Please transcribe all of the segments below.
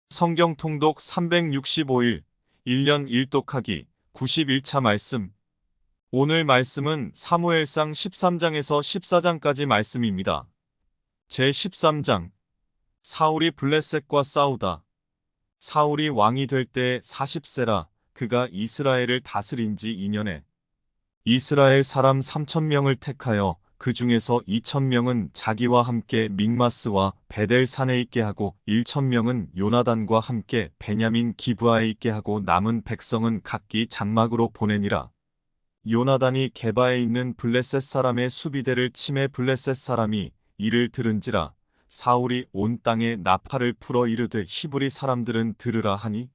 성경 통독 365일 1년 1독하기 91차 말씀. 오늘 말씀은 사무엘상 13장에서 14장까지 말씀입니다. 제13장. 사울이 블레셋과 싸우다. 사울이 왕이 될 때 40세라. 그가 이스라엘을 다스린 지 2년에 이스라엘 사람 3,000명을 택하여 그 중에서 2,000명은 자기와 함께 믹마스와 베델산에 있게 하고 1,000명은 요나단과 함께 베냐민 기브아에 있게 하고 남은 백성은 각기 장막으로 보내니라. 요나단이 게바에 있는 블레셋 사람의 수비대를 치매 블레셋 사람이 이를 들은지라. 사울이 온 땅에 나팔을 풀어 이르되 히브리 사람들은 들으라 하니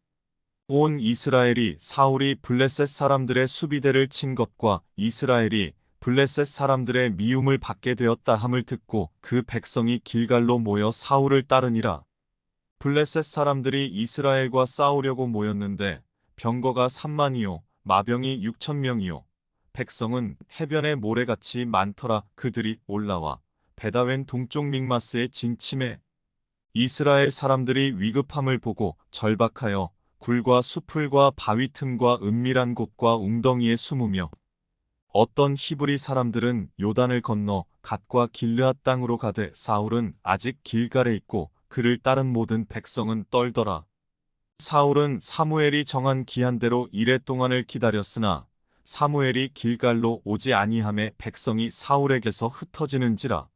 온 이스라엘이 사울이 블레셋 사람들의 수비대를 친 것과 이스라엘이 블레셋 사람들의 미움을 받게 되었다 함을 듣고 그 백성이 길갈로 모여 사울을 따르니라. 블레셋 사람들이 이스라엘과 싸우려고 모였는데 병거가 3만이요 마병이 6,000명이요 백성은 해변의 모래같이 많더라. 그들이 올라와 베다웬 동쪽 믹마스에 진침해 이스라엘 사람들이 위급함을 보고 절박하여 굴과 수풀과 바위 틈과 은밀한 곳과 웅덩이에 숨으며 어떤 히브리 사람들은 요단을 건너 갓과 길르앗 땅으로 가되 사울은 아직 길갈에 있고 그를 따른 모든 백성은 떨더라. 사울은 사무엘이 정한 기한대로 이레 동안을 기다렸으나 사무엘이 길갈로 오지 아니하매 백성이 사울에게서 흩어지는지라.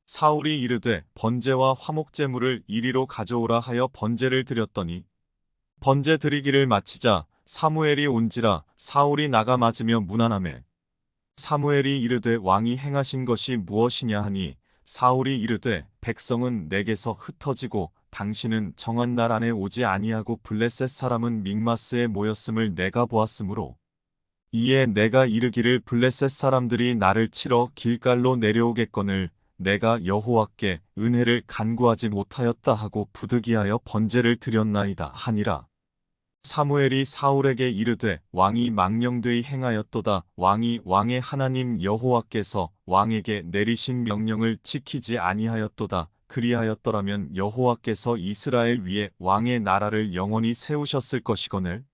사울이 이르되 번제와 화목제물을 이리로 가져오라 하여 번제를 드렸더니 번제 드리기를 마치자 사무엘이 온지라. 사울이 나가 맞으며 문안하매 사무엘이 이르되 왕이 행하신 것이 무엇이냐 하니 사울이 이르되 백성은 내게서 흩어지고 당신은 정한 날 안에 오지 아니하고 블레셋 사람은 믹마스에 모였음을 내가 보았으므로 이에 내가 이르기를 블레셋 사람들이 나를 치러 길갈로 내려오겠거늘 내가 여호와께 은혜를 간구하지 못하였다 하고 부득이하여 번제를 드렸나이다 하니라. 사무엘이 사울에게 이르되 왕이 망령되이 행하였도다. 왕이 왕의 하나님 여호와께서 왕에게 내리신 명령을 지키지 아니하였도다. 그리하였더라면 여호와께서 이스라엘 위에 왕의 나라를 영원히 세우셨을 것이거늘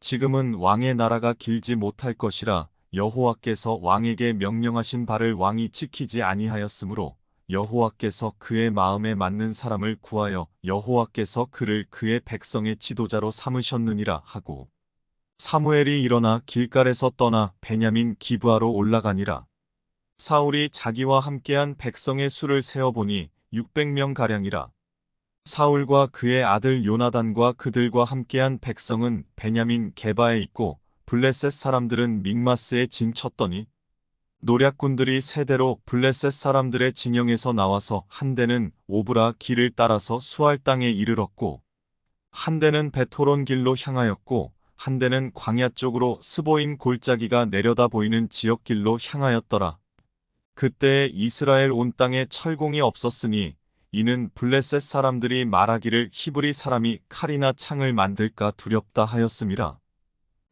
지금은 왕의 나라가 길지 못할 것이라. 여호와께서 왕에게 명령하신 바를 왕이 지키지 아니하였으므로 여호와께서 그의 마음에 맞는 사람을 구하여 여호와께서 그를 그의 백성의 지도자로 삼으셨느니라 하고 사무엘이 일어나 길갈에서 떠나 베냐민 기브아로 올라가니라. 사울이 자기와 함께한 백성의 수를 세어보니 600명가량이라. 사울과 그의 아들 요나단과 그들과 함께한 백성은 베냐민 게바에 있고 블레셋 사람들은 믹마스에 진쳤더니 노략군들이 세대로 블레셋 사람들의 진영에서 나와서 한 대는 오브라 길을 따라서 수알 땅에 이르렀고 한 대는 베토론 길로 향하였고 한 대는 광야 쪽으로 스보임 골짜기가 내려다 보이는 지역 길로 향하였더라. 그때에 이스라엘 온 땅에 철공이 없었으니 이는 블레셋 사람들이 말하기를 히브리 사람이 칼이나 창을 만들까 두렵다 하였음이라.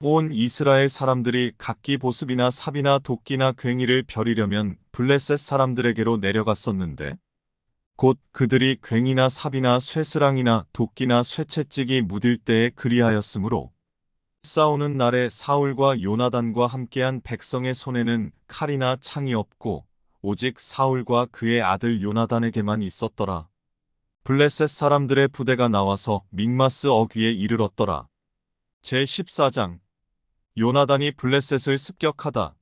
온 이스라엘 사람들이 각기 보습이나 삽이나 도끼나 괭이를 벼리려면 블레셋 사람들에게로 내려갔었는데 곧 그들이 괭이나 삽이나 쇠스랑이나 도끼나 쇠채찍이 묻을 때에 그리하였으므로 싸우는 날에 사울과 요나단과 함께한 백성의 손에는 칼이나 창이 없고 오직 사울과 그의 아들 요나단에게만 있었더라. 블레셋 사람들의 부대가 나와서 믹마스 어귀에 이르렀더라. 제14장. 요나단이 블레셋을 습격하다.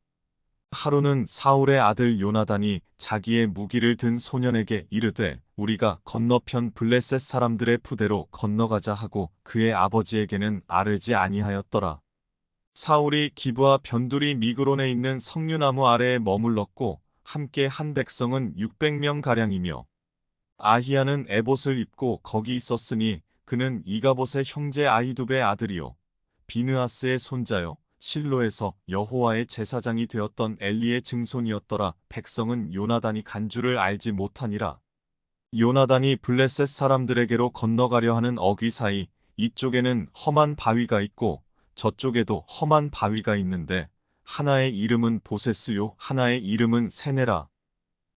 하루는 사울의 아들 요나단이 자기의 무기를 든 소년에게 이르되 우리가 건너편 블레셋 사람들의 부대로 건너가자 하고 그의 아버지에게는 아뢰지 아니하였더라. 사울이 기브아 변두리 미그론에 있는 석류나무 아래에 머물렀고 함께 한 백성은 600명가량이며 아히야는 에봇을 입고 거기 있었으니 그는 이가봇의 형제 아히두베의 아들이요 비느하스의 손자요 실로에서 여호와의 제사장이 되었던 엘리의 증손이었더라. 백성은 요나단이 간 줄을 알지 못하니라. 요나단이 블레셋 사람들에게로 건너가려 하는 어귀 사이 이쪽에는 험한 바위가 있고 저쪽에도 험한 바위가 있는데 하나의 이름은 보세스요 하나의 이름은 세네라.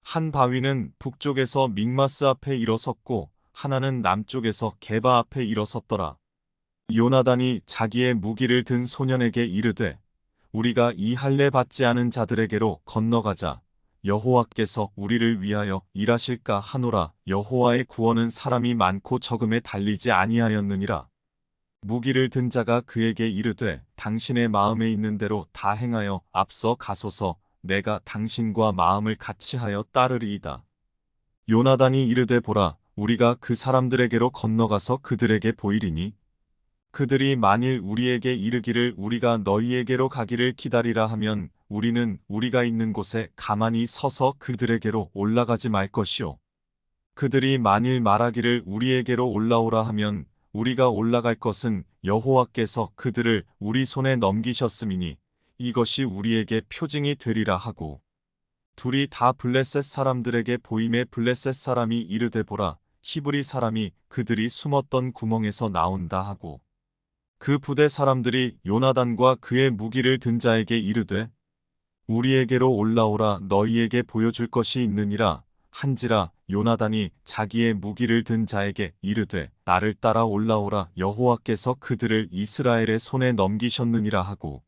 한 바위는 북쪽에서 믹마스 앞에 일어섰고 하나는 남쪽에서 게바 앞에 일어섰더라. 요나단이 자기의 무기를 든 소년에게 이르되 우리가 이 할례 받지 않은 자들에게로 건너가자. 여호와께서 우리를 위하여 일하실까 하노라. 여호와의 구원은 사람이 많고 적음에 달리지 아니하였느니라. 무기를 든 자가 그에게 이르되 당신의 마음에 있는 대로 다 행하여 앞서 가소서. 내가 당신과 마음을 같이하여 따르리이다. 요나단이 이르되 보라, 우리가 그 사람들에게로 건너가서 그들에게 보이리니 그들이 만일 우리에게 이르기를 우리가 너희에게로 가기를 기다리라 하면 우리는 우리가 있는 곳에 가만히 서서 그들에게로 올라가지 말 것이요. 그들이 만일 말하기를 우리에게로 올라오라 하면 우리가 올라갈 것은 여호와께서 그들을 우리 손에 넘기셨음이니 이것이 우리에게 표징이 되리라 하고 둘이 다 블레셋 사람들에게 보임에 블레셋 사람이 이르되 보라, 히브리 사람이 그들이 숨었던 구멍에서 나온다 하고 그 부대 사람들이 요나단과 그의 무기를 든 자에게 이르되 우리에게로 올라오라. 너희에게 보여줄 것이 있느니라 한지라. 요나단이 자기의 무기를 든 자에게 이르되 나를 따라 올라오라. 여호와께서 그들을 이스라엘의 손에 넘기셨느니라 하고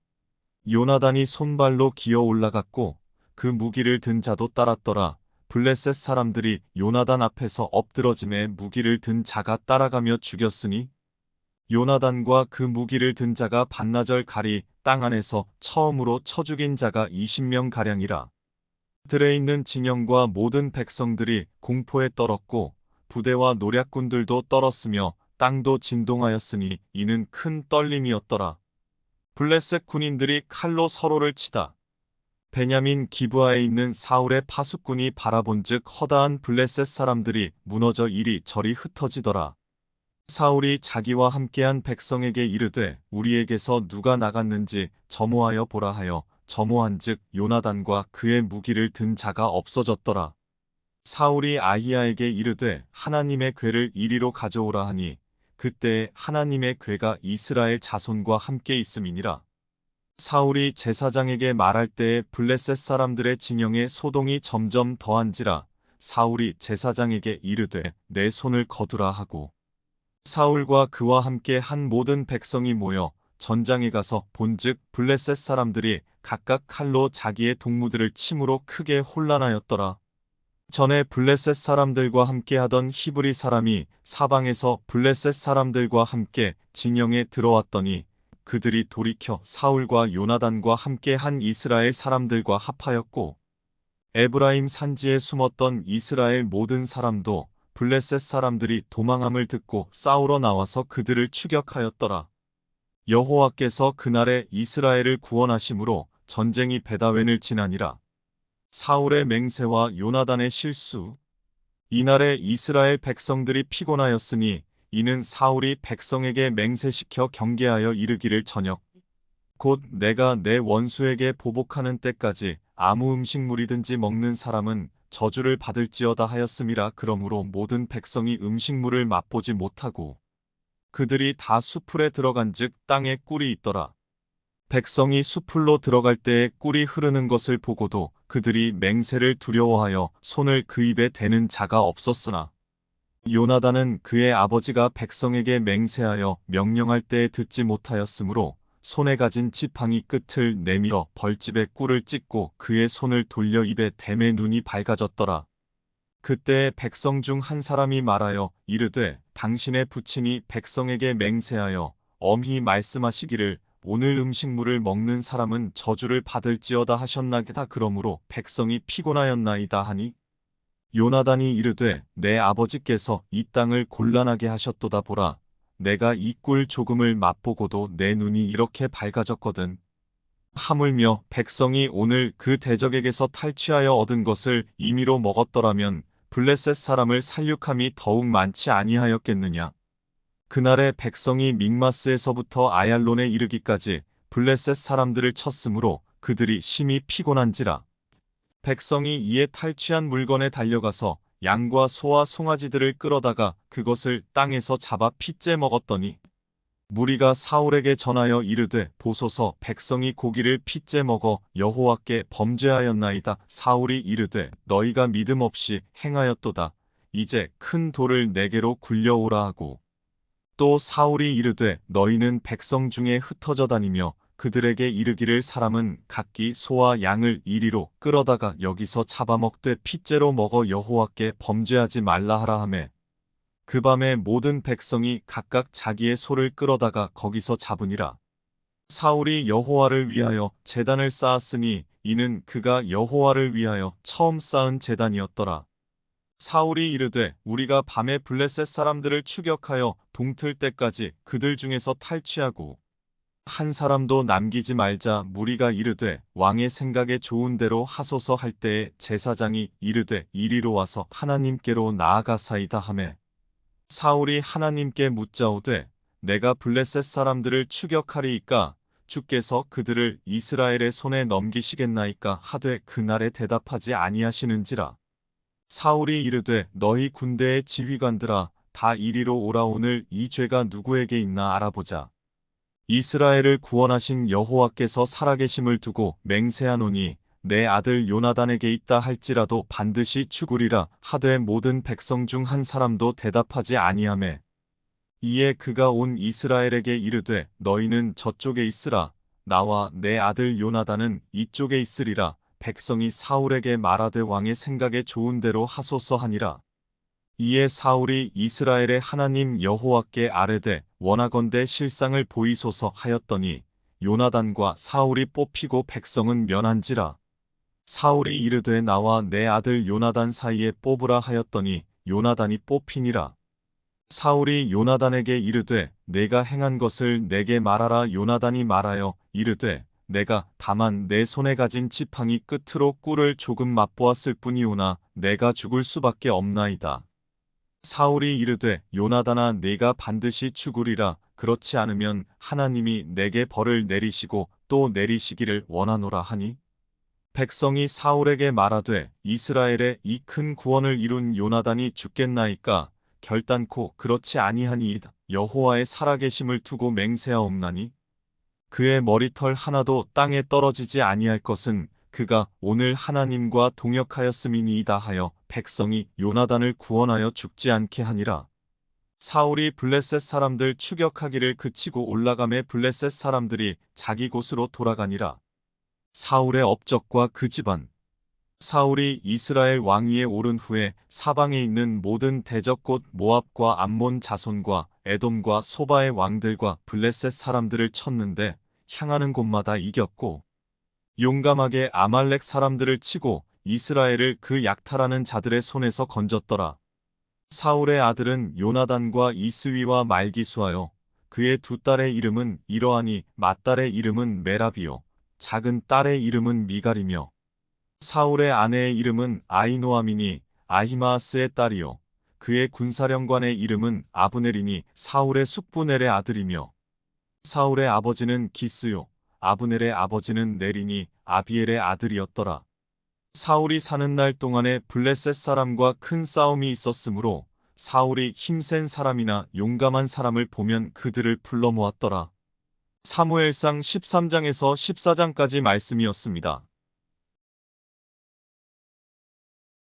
요나단이 손발로 기어 올라갔고 그 무기를 든 자도 따랐더라. 블레셋 사람들이 요나단 앞에서 엎드러짐에 무기를 든 자가 따라가며 죽였으니 요나단과 그 무기를 든 자가 반나절 가리 땅 안에서 처음으로 쳐 죽인 자가 20명가량이라. 들에 있는 진영과 모든 백성들이 공포에 떨었고 부대와 노략군들도 떨었으며 땅도 진동하였으니 이는 큰 떨림이었더라. 블레셋 군인들이 칼로 서로를 치다. 베냐민 기브아에 있는 사울의 파수꾼이 바라본즉 허다한 블레셋 사람들이 무너져 이리저리 흩어지더라. 사울이 자기와 함께한 백성에게 이르되 우리에게서 누가 나갔는지 점호하여 보라 하여 점호한즉 요나단과 그의 무기를 든 자가 없어졌더라. 사울이 아히야에게 이르되 하나님의 궤를 이리로 가져오라 하니 그때에 하나님의 궤가 이스라엘 자손과 함께 있음이니라. 사울이 제사장에게 말할 때에 블레셋 사람들의 진영에 소동이 점점 더한지라. 사울이 제사장에게 이르되 내 손을 거두라 하고 사울과 그와 함께 한 모든 백성이 모여 전장에 가서 본즉 블레셋 사람들이 각각 칼로 자기의 동무들을 침으로 크게 혼란하였더라. 전에 블레셋 사람들과 함께 하던 히브리 사람이 사방에서 블레셋 사람들과 함께 진영에 들어왔더니 그들이 돌이켜 사울과 요나단과 함께 한 이스라엘 사람들과 합하였고 에브라임 산지에 숨었던 이스라엘 모든 사람도 블레셋 사람들이 도망함을 듣고 싸우러 나와서 그들을 추격하였더라. 여호와께서 그날에 이스라엘을 구원하심으로 전쟁이 베다웬을 지나니라. 사울의 맹세와 요나단의 실수. 이날에 이스라엘 백성들이 피곤하였으니 이는 사울이 백성에게 맹세시켜 경계하여 이르기를 저녁 곧 내가 내 원수에게 보복하는 때까지 아무 음식물이든지 먹는 사람은 저주를 받을지어다 하였음이라. 그러므로 모든 백성이 음식물을 맛보지 못하고 그들이 다 수풀에 들어간즉 땅에 꿀이 있더라. 백성이 수풀로 들어갈 때에 꿀이 흐르는 것을 보고도 그들이 맹세를 두려워하여 손을 그 입에 대는 자가 없었으나 요나단은 그의 아버지가 백성에게 맹세하여 명령할 때에 듣지 못하였으므로 손에 가진 지팡이 끝을 내밀어 벌집에 꿀을 찍고 그의 손을 돌려 입에 댐에 눈이 밝아졌더라. 그때 백성 중 한 사람이 말하여 이르되 당신의 부친이 백성에게 맹세하여 엄히 말씀하시기를 오늘 음식물을 먹는 사람은 저주를 받을지어다 하셨나이다. 그러므로 백성이 피곤하였나이다 하니 요나단이 이르되 내 아버지께서 이 땅을 곤란하게 하셨도다. 보라, 내가 이 꿀 조금을 맛보고도 내 눈이 이렇게 밝아졌거든. 하물며 백성이 오늘 그 대적에게서 탈취하여 얻은 것을 임의로 먹었더라면 블레셋 사람을 살육함이 더욱 많지 아니하였겠느냐. 그날에 백성이 믹마스에서부터 아얄론에 이르기까지 블레셋 사람들을 쳤으므로 그들이 심히 피곤한지라. 백성이 이에 탈취한 물건에 달려가서 양과 소와 송아지들을 끌어다가 그것을 땅에서 잡아 핏째 먹었더니 무리가 사울에게 전하여 이르되 보소서, 백성이 고기를 핏째 먹어 여호와께 범죄하였나이다. 사울이 이르되 너희가 믿음 없이 행하였도다. 이제 큰 돌을 내게로 굴려오라 하고 또 사울이 이르되 너희는 백성 중에 흩어져 다니며 그들에게 이르기를 사람은 각기 소와 양을 이리로 끌어다가 여기서 잡아먹되 핏째로 먹어 여호와께 범죄하지 말라 하라 하매 그 밤에 모든 백성이 각각 자기의 소를 끌어다가 거기서 잡으니라. 사울이 여호와를 위하여 제단을 쌓았으니 이는 그가 여호와를 위하여 처음 쌓은 제단이었더라. 사울이 이르되 우리가 밤에 블레셋 사람들을 추격하여 동틀 때까지 그들 중에서 탈취하고 한 사람도 남기지 말자. 무리가 이르되 왕의 생각에 좋은 대로 하소서 할 때에 제사장이 이르되 이리로 와서 하나님께로 나아가사이다 하매 사울이 하나님께 묻자오되 내가 블레셋 사람들을 추격하리이까 주께서 그들을 이스라엘의 손에 넘기시겠나이까 하되 그날에 대답하지 아니하시는지라. 사울이 이르되 너희 군대의 지휘관들아 다 이리로 오라. 오늘 이 죄가 누구에게 있나 알아보자. 이스라엘을 구원하신 여호와께서 살아계심을 두고 맹세하노니 내 아들 요나단에게 있다 할지라도 반드시 죽으리라 하되 모든 백성 중 한 사람도 대답하지 아니하매 이에 그가 온 이스라엘에게 이르되 너희는 저쪽에 있으라. 나와 내 아들 요나단은 이쪽에 있으리라. 백성이 사울에게 말하되 왕의 생각에 좋은 대로 하소서 하니라. 이에 사울이 이스라엘의 하나님 여호와께 아뢰되 원하건대 실상을 보이소서 하였더니 요나단과 사울이 뽑히고 백성은 면한지라. 사울이 이르되 나와 내 아들 요나단 사이에 뽑으라 하였더니 요나단이 뽑히니라. 사울이 요나단에게 이르되 내가 행한 것을 내게 말하라. 요나단이 말하여 이르되 내가 다만 내 손에 가진 지팡이 끝으로 꿀을 조금 맛보았을 뿐이오나 내가 죽을 수밖에 없나이다. 사울이 이르되 요나단아 네가 반드시 죽으리라. 그렇지 않으면 하나님이 내게 벌을 내리시고 또 내리시기를 원하노라 하니 백성이 사울에게 말하되 이스라엘의 이 큰 구원을 이룬 요나단이 죽겠나이까 결단코 그렇지 아니하니이다. 여호와의 살아계심을 두고 맹세하옵나니 그의 머리털 하나도 땅에 떨어지지 아니할 것은 그가 오늘 하나님과 동역하였음이니이다 하여 백성이 요나단을 구원하여 죽지 않게 하니라. 사울이 블레셋 사람들 추격하기를 그치고 올라가매 블레셋 사람들이 자기 곳으로 돌아가니라. 사울의 업적과 그 집안. 사울이 이스라엘 왕위에 오른 후에 사방에 있는 모든 대적 곧 모압과 암몬 자손과 에돔과 소바의 왕들과 블레셋 사람들을 쳤는데 향하는 곳마다 이겼고 용감하게 아말렉 사람들을 치고 이스라엘을 그 약탈하는 자들의 손에서 건졌더라. 사울의 아들은 요나단과 이스위와 말기수하여 그의 두 딸의 이름은 이러하니 맏딸의 이름은 메라비요 작은 딸의 이름은 미갈이며 사울의 아내의 이름은 아히노아미니 아히마아스의 딸이요 그의 군사령관의 이름은 아브넬이니 사울의 숙부넬의 아들이며 사울의 아버지는 기스요 아브넬의 아버지는 넬이니 아비엘의 아들이었더라. 사울이 사는 날 동안에 블레셋 사람과 큰 싸움이 있었으므로 사울이 힘센 사람이나 용감한 사람을 보면 그들을 불러 모았더라. 사무엘상 13장에서 14장까지 말씀이었습니다.